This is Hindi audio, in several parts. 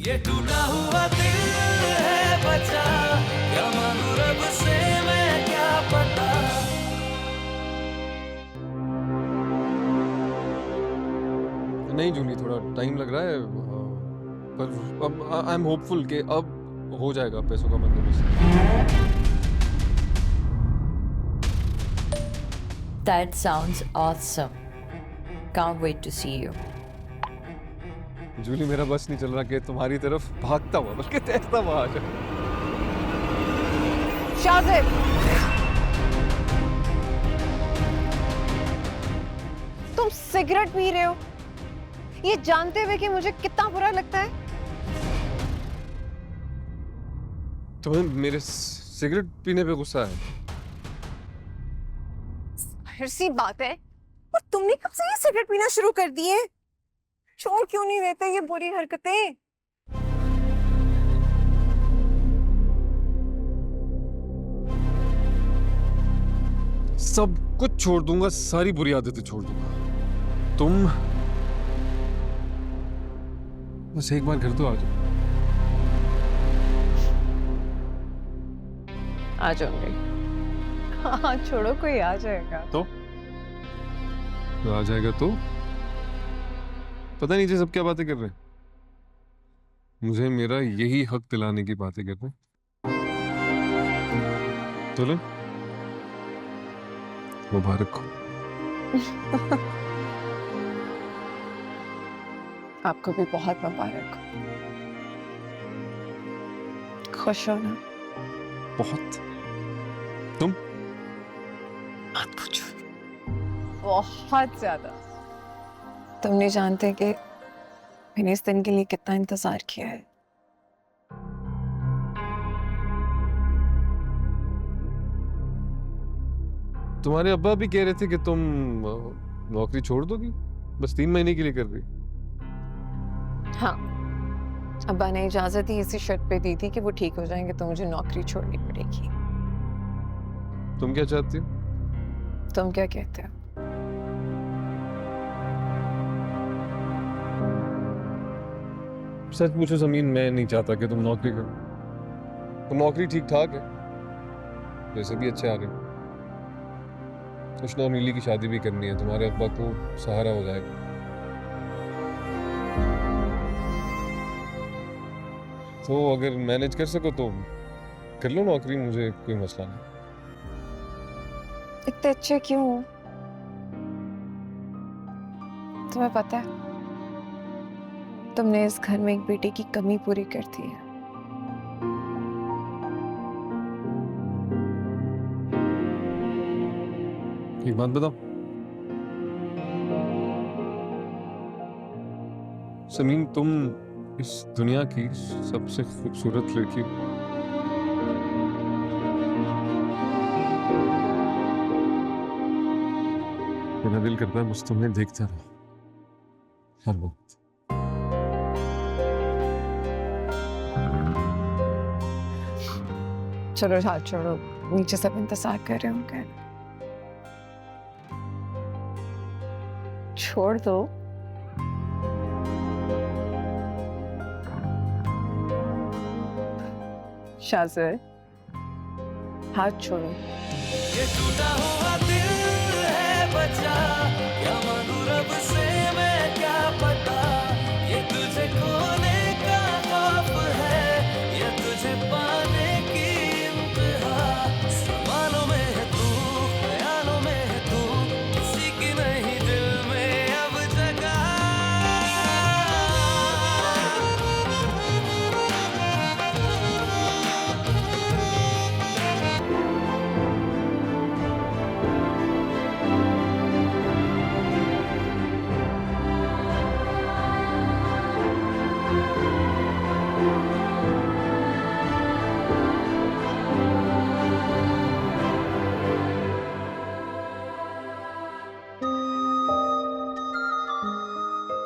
ये टूटा हुआ दिल है बचा, क्या मांगू रब से मैं क्या पता। नहीं जूली, थोड़ा टाइम लग रहा है, पर अब आई एम होपफुल कि अब हो जाएगा पैसों का बंदोबस्त। That sounds awesome. Can't wait to see you. Jully, मेरा बस नहीं चल रहा कि तुम्हारी तरफ भागता हुआ, बल्कि तैरता हुआ आ जाए। शाजिद, तुम सिगरेट पी रहे हो ये जानते हुए कि मुझे कितना बुरा लगता है। तुम्हें मेरे सिगरेट पीने पे गुस्सा है? फिर सी बात है, और तुमने कब से ये सिगरेट पीना शुरू कर दिए? छोड़ क्यों नहीं देते ये बुरी हरकतें? सब कुछ छोड़ दूंगा, सारी बुरी आदतें छोड़ दूंगा। तुम बस एक बार घर तो आ जाओ। आ जाऊंगी। हाँ छोड़ो, कोई आ जाएगा तो आ जाएगा तो पता नहीं सब क्या बातें कर रहे हैं। मुझे मेरा यही हक दिलाने की बातें कर रहे हैं। दुल्हन मुबारक हो। आपको भी बहुत मुबारक हो। खुश हो ना? बहुत। तुम? मत पूछो, बहुत ज्यादा। तुम नहीं जानते कि मैंने इस दिन के लिए कितना इंतजार किया है। तुम्हारे अब्बा भी कह रहे थे कि तुम नौकरी छोड़ दोगी, बस 3 महीने के लिए कर रही। हाँ, अब्बा ने इजाजत ही इसी शर्त पे दी थी कि वो ठीक हो जाएंगे तो मुझे नौकरी छोड़नी पड़ेगी। तुम क्या चाहती हो? तुम क्या कहते हो? सच पूछो जमीन, मैं नहीं चाहता कि तुम नौकरी करो। तो नौकरी ठीक ठाक है, वैसे भी अच्छे आ रहे हैं। कृष्णा और नीली की शादी भी करनी है, तुम्हारे अब्बा को सहारा हो जाएगा। तो अगर मैनेज कर सको तो कर लो नौकरी, मुझे कोई मसला नहीं। इतने अच्छे क्यों हो? तुम्हें पता है तुमने इस घर में एक बेटे की कमी पूरी कर दी है। एक बात बताओ समीन, तुम इस दुनिया की सबसे खूबसूरत लड़की हो। मेरा दिल करता है बस तुम्हें देखता रहो हर वक्त। चलो हाथ छोड़ो, नीचे सब इंतजार कर रहे होंगे। छोड़ दो। शाज़र, हाथ छोड़ो। ये टूटा हुआ दिल है बचा, क्या मांगू रब से मैं क्या पता। ये तुझे खोने का खौफ है या तुझे पाने की इंतहा। सवालों में है तू, ख्यालों में है तू, किसी की नहीं दिल में अब जगह।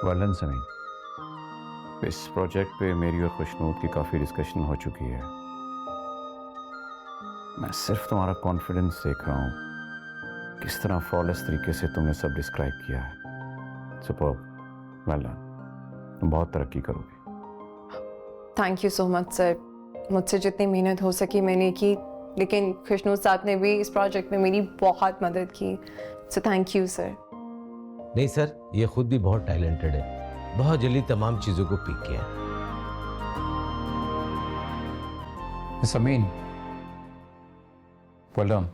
वर्लन समीन, इस प्रोजेक्ट पे मेरी और खुशनूर की काफ़ी डिस्कशन हो चुकी है। मैं सिर्फ तुम्हारा कॉन्फिडेंस देख रहा हूँ, किस तरह फ्लॉलेस तरीके से तुमने सब डिस्क्राइब किया है। सुपर्ब, वेल डन, तुम बहुत तरक्की करोगे। Thank you so much sir, मुझसे जितनी मेहनत हो सकी मैंने की, लेकिन खुशनूर साहब ने भी इस प्रोजेक्ट में मेरी बहुत मदद की, सो थैंक यू सर। नहीं सर, ये खुद भी बहुत टैलेंटेड है, बहुत जल्दी तमाम चीजों को पीक किया है। Sameen, well done.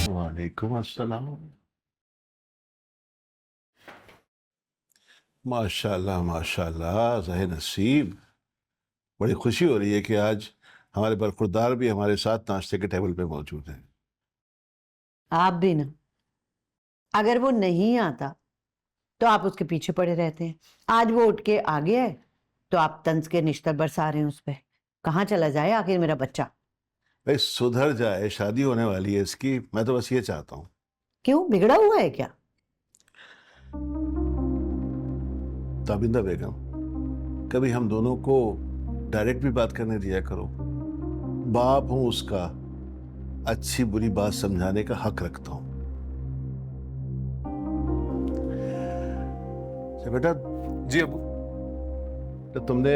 वालेकुम अस्सलाम। माशाल्लाह माशाल्लाह, ज़हे नसीब। बड़ी खुशी हो रही है कि आज हमारे बरखुरदार भी हमारे साथ नाश्ते के टेबल पे मौजूद हैं। आप भी ना, अगर वो नहीं आता तो आप उसके पीछे पड़े रहते हैं। आज वो उठ के आ गया है तो आप तंज के निश्तर बरसा रहे हैं उस पे। कहाँ चला जाए आखिर मेरा बच्चा? भाई सुधर जाए, शादी होने वाली है इसकी, मैं तो बस ये चाहता हूँ। क्यों, बिगड़ा हुआ है क्या? ताबिंदा बेगम, कभी हम दोनों को डायरेक्ट भी बात करने दिया करो। बाप हूँ उसका, अच्छी बुरी बात समझाने का हक रखता हूँ। अच्छा बेटा। जी अबू। तो तुमने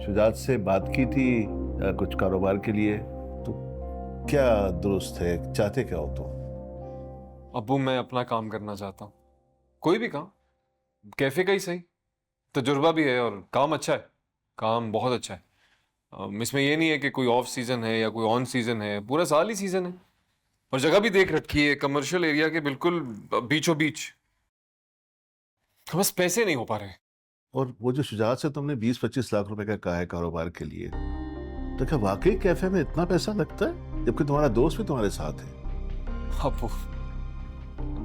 शुजात से बात की थी कुछ कारोबार के लिए, तो क्या दुरुस्त है, चाहते क्या हो तुम? अबू मैं अपना काम करना चाहता हूँ, कोई भी काम, कैफे का ही सही। तजुर्बा भी है और काम अच्छा है, काम बहुत अच्छा है। इसमें ये नहीं है कि कोई ऑफ सीजन है या कोई ऑन सीजन है, पूरा साल ही सीजन है। और जगह भी देख रखी है कमर्शियल एरिया के बिल्कुल बीचों बीच। बस पैसे नहीं हो पा रहे। और वो जो शुजात से तुमने 20-25 लाख रुपए का कहा है कारोबार के लिए, तो क्या वाकई कैफे में इतना पैसा लगता है, जबकि तुम्हारा दोस्त भी तुम्हारे साथ है? अबू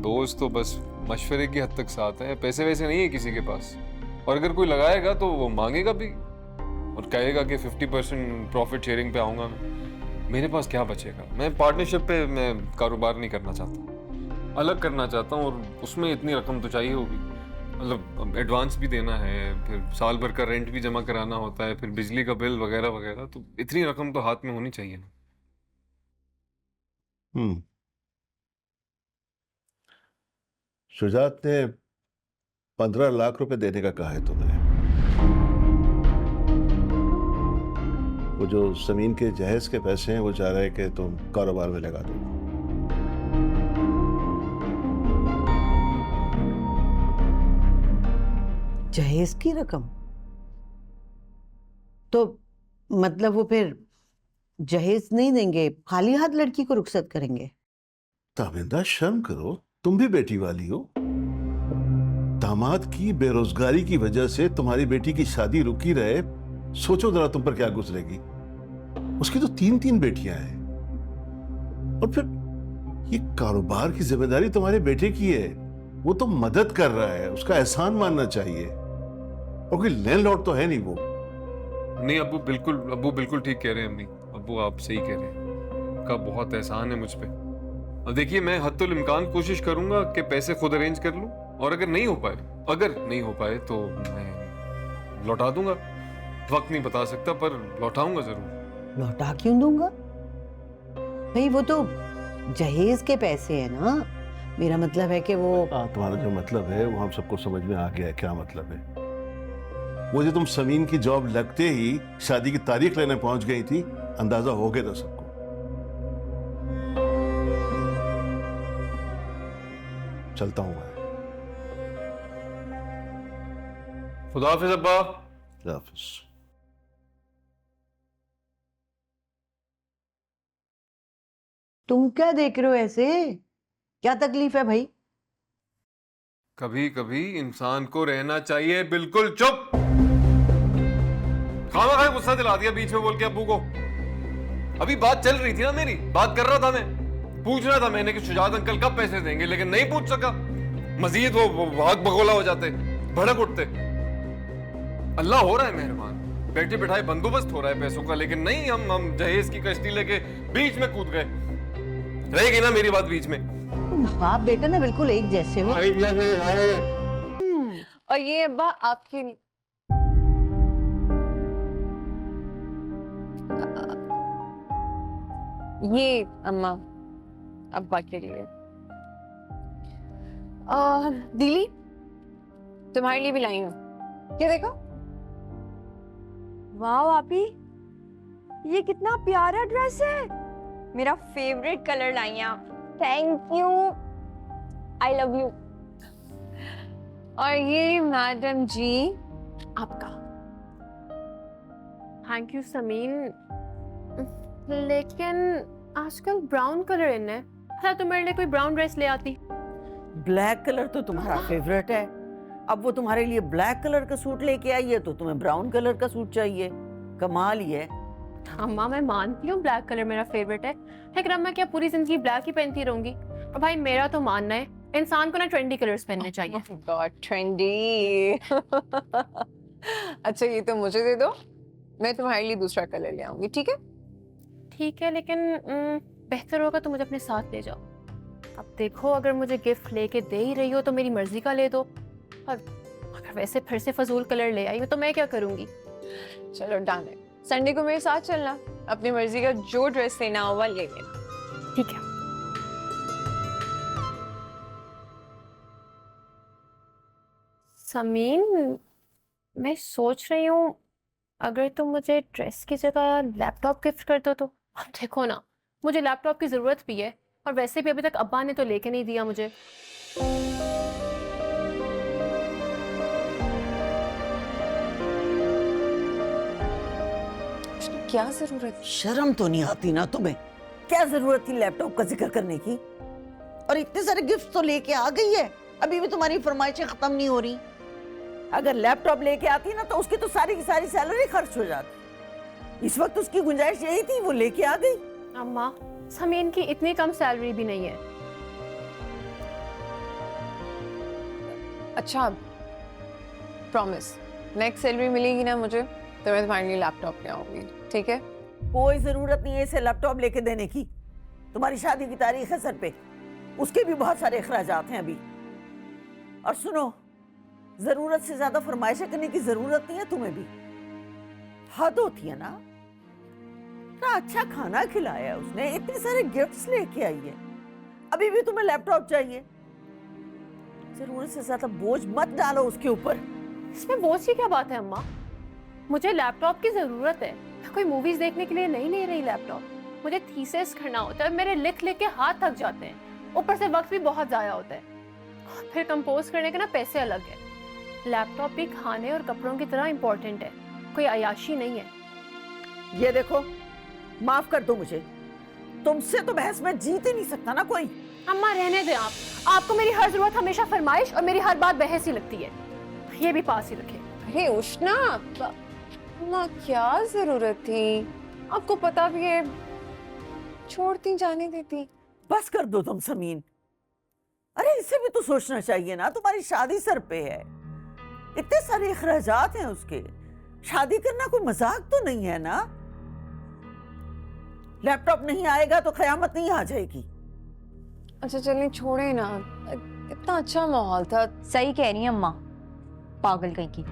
दोस्त तो बस मशवरे की हद तक साथ है, पैसे वैसे नहीं है किसी के पास। और अगर कोई लगाएगा तो वो मांगेगा भी और कहेगा कि 50% प्रॉफिट शेयरिंग पे आऊंगा मैं। मेरे पास क्या बचेगा? मैं पार्टनरशिप पे मैं कारोबार नहीं करना चाहता, अलग करना चाहता हूँ। और उसमें इतनी रकम तो चाहिए होगी, मतलब एडवांस भी देना है, फिर साल भर का रेंट भी जमा कराना होता है, फिर बिजली का बिल वगैरह वगैरह, तो इतनी रकम तो हाथ में होनी चाहिए ना। शुजात ने 15 लाख रुपए देने का कहा है तुम्हें। वो जो जमीन के जहेज के पैसे हैं वो चाह रहे हैं कि तुम कारोबार में लगा दो। जहेज की रकम? तो मतलब वो फिर जहेज नहीं देंगे, खाली हाथ लड़की को रुखसत करेंगे? ताबिंदा शर्म करो, तुम भी बेटी वाली हो। दामाद की बेरोजगारी की वजह से तुम्हारी बेटी की शादी रुकी रहे, सोचो जरा तुम पर क्या गुजरेगी। उसकी तो 3 बेटियां हैं, और फिर ये कारोबार की जिम्मेदारी तुम्हारे बेटे की है। वो तो मदद कर रहा है, उसका एहसान मानना चाहिए। और कोई लैंडलॉर्ड तो है नहीं वो। नहीं अबू बिल्कुल ठीक कह रहे हैं अम्मी। अबू आप सही कह रहे हैं, का बहुत एहसान है मुझ पे। अब देखिए मैं हद्दुल इम्कान कोशिश करूंगा कि पैसे खुद अरेंज कर लूं, और अगर नहीं हो पाए तो मैं लौटा दूंगा। वक्त नहीं बता सकता पर लौटाऊंगा जरूर। लौटा क्यों दूंगा भाई? वो तो जहेज के पैसे है ना। मेरा मतलब है कि वो तुम्हारा जो मतलब है वो हम सबको समझ में आ गया है। क्या मतलब है? वो जो तुम समीन की जॉब लगते ही शादी की तारीख लेने पहुंच गई थी, अंदाजा हो गया था सबको। चलता हूं मैं। खुदा हाफिज अब्बा। हाफिज। तुम क्या देख रहे हो ऐसे? क्या तकलीफ है भाई? कभी कभी इंसान को रहना चाहिए बिल्कुल चुप। खाना गुस्सा दिला दिया बीच में बोल के अब्बू को। अभी बात चल रही थी ना मेरी, बात कर रहा था मैं, पूछ रहा था मैंने कि शुजात अंकल कब पैसे देंगे, लेकिन नहीं पूछ सका। मजीद वो भाग भगोला हो जाते, भड़क उठते। अल्लाह हो रहा है मेहरबान, बैठे बिठाए बंदोबस्त हो रहा है पैसों का, लेकिन नहीं, हम जहेज की कश्ती लेके बीच में कूद गए। रहेगी ना मेरी बात बीच में? तुम बाप बेटा ना बिल्कुल एक जैसे हो। और ये अब्बा आपके लिए। ये अम्मा अब्बा के लिए। दिली तुम्हारे लिए भी लाई हूँ, ये देखो। वाह आपी, ये कितना प्यारा ड्रेस है, मेरा फेवरेट कलर लाई हैं आप। Thank you, I love you. और ये मैडम जी आपका। थैंक यू समीन, लेकिन आजकल ब्राउन कलर इन है। अच्छा तुम मेरे लिए कोई ब्राउन ड्रेस ले आती। ब्लैक कलर तो तुम्हारा फेवरेट है, अब वो तुम्हारे लिए ब्लैक कलर का सूट लेके आई है तो तुम्हें ब्राउन कलर का सूट चाहिए। कमाल ही है। अम्मा मैं मानती हूँ ब्लैक कलर मेरा फेवरेट है, लेकिन अब मैं क्या पूरी जिंदगी ब्लैक ही पहनती रहूंगी? और भाई मेरा तो मानना है इंसान को ना ट्रेंडी कलर्स पहनने चाहिए। God trendy. अच्छा ये तो मुझे दे दो, मैं तुम्हारे लिए दूसरा कलर ले आऊंगी, ठीक है? ठीक है, लेकिन बेहतर होगा तो मुझे अपने साथ ले जाओ। अब देखो अगर मुझे गिफ्ट लेके दे ही रही हो तो मेरी मर्जी का ले दो, और अगर वैसे फिर से फजूल कलर ले आई हो तो मैं क्या करूंगी? चलो डन है, संडे को मेरे साथ चलना, अपनी मर्जी का जो ड्रेस लेना होगा ले लेना, ठीक है। समीन मैं सोच रही हूँ अगर तुम मुझे ड्रेस की जगह लैपटॉप गिफ्ट कर दो तो। अब देखो ना मुझे लैपटॉप की ज़रूरत भी है, और वैसे भी अभी तक अब्बा ने तो लेके नहीं दिया मुझे। क्या जरूरत? शर्म तो नहीं आती ना तुम्हें? क्या जरूरत थी लैपटॉप का जिक्र करने की? और इतने सारे गिफ्ट तो लेके आ गई है, अभी भी तुम्हारी फरमाइशें खत्म नहीं हो रही। अगर लैपटॉप लेके आती ना तो उसकी तो सारी की सारी सैलरी खर्च हो जाती। इस वक्त उसकी गुंजाइश यही थी, वो लेके आ गई। अम्मा समीन की इतनी कम सैलरी भी नहीं है। अच्छा प्रॉमिस, नेक्स्ट सैलरी मिलेगी ना मुझे तो मैं तुम्हारे लिए लैपटॉप ले आऊंगी, ठीक है? कोई जरूरत नहीं है इसे लैपटॉप लेके देने की। तुम्हारी शादी की तारीख है सर पे, उसके भी बहुत सारे अखराजात हैं अभी। और सुनो, जरूरत से ज्यादा फरमाइशें करने की जरूरत नहीं है तुम्हें भी। हद होती है ना। इतना अच्छा खाना खिलाया है उसने, इतने सारे गिफ्ट्स लेके आई है, अभी भी तुम्हें लैपटॉप चाहिए? जरूरत से ज्यादा बोझ मत डालो उसके ऊपर। इसमें बोझ की क्या बात है अम्मा? मुझे लैपटॉप की ज़रूरत है, मैं कोई मूवीज़ देखने के लिए नहीं ले रही लैपटॉप। मुझे थीसिस करना होता है, मेरे लिख लिख के हाथ थक जाते हैं, ऊपर से वक्त भी बहुत ज़ाया होता है, फिर कंपोज करने के ना पैसे अलग है। लैपटॉप भी खाने और कपड़ों की तरह इम्पोर्टेंट है, कोई अयाशी नहीं है। ये देखो, माफ कर दो मुझे, तुमसे तो बहस में जीत ही नहीं सकता ना कोई। अम्मा रहने दें आप, आपको मेरी हर जरूरत हमेशा फरमाइश और मेरी हर बात बहस ही लगती है। ये भी पास ही रखे। अरे उष्णा, अम्मा क्या जरूरत थी? आपको पता भी है, छोड़ती जाने देती। बस कर दो तुम समीन। अरे इसे भी तो सोचना चाहिए ना, तुम्हारी शादी सर पे है, इतने सारे अखराजात हैं उसके। शादी करना कोई मजाक तो नहीं है ना। लैपटॉप नहीं आएगा तो कयामत नहीं आ जाएगी। अच्छा चलिए छोड़े ना, इतना अच्छा माहौल था। सही कह रही है अम्मा, पागल कहीं की।